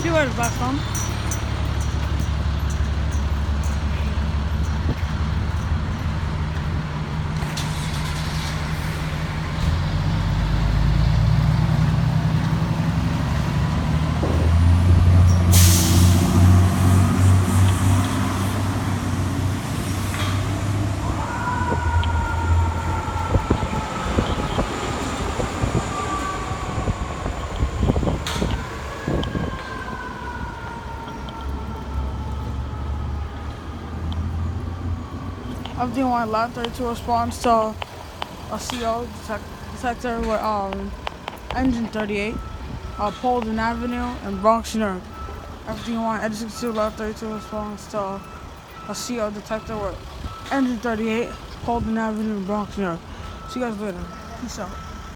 See where the back from? FDNY Lab 32 responds to a CO detector with engine 38, Paulding Avenue in Bronx, New York. FDNY Edge 62 Lab 32 responds to a CO detector with engine 38, Paulding Avenue in Bronx, New York. See you guys later. Peace out.